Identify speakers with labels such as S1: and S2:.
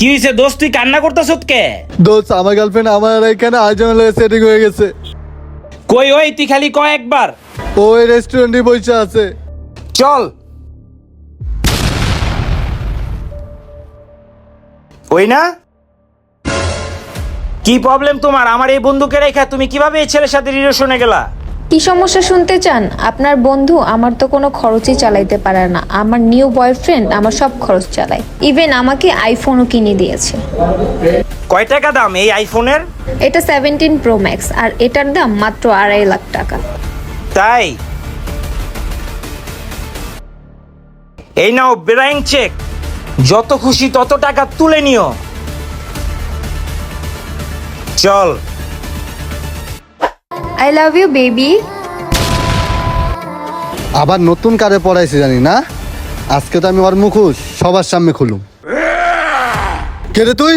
S1: কি হইছে দোস্ত, তুই কান্না করতেছত কে?
S2: দোস্ত আমার গার্লফ্রেন্ড আমার এখানে আজমের লগে সেটিং হয়ে গেছে।
S1: কই ওই তুই খালি কয় একবার।
S2: ওই রেস্টুরেন্টে বসে আছে।
S1: চল। ওই না? কি প্রবলেম তোমার? আমার এই বন্ধুকে রেখা তুমি কিভাবে এই ছেলের সাথে রিলেশনে গেলা?
S3: কি সমস্যা শুনতে চান? আপনার বন্ধু আমার তো কোনো খরচই চালাইতে পারে না। আমার নিউ বয়ফ্রেন্ড আমার সব খরচ চালায়, ইভেন আমাকে আইফোনও কিনে দিয়েছে।
S1: কয় টাকা দাম এই আইফোনের?
S3: এটা 17 প্রো ম্যাক্স আর এটার দাম মাত্র 2.5 লাখ টাকা।
S1: তাই? এই নাও ব্ল্যাঙ্ক চেক, যত খুশি তত টাকা তুলে নিও। চল।
S3: I love you baby.
S2: আবার নতুন কারে পড়াইছে জানি না, আজকে তো আমি ওর মুখোশ সবার সামনে খুলুম। কে রে তুই?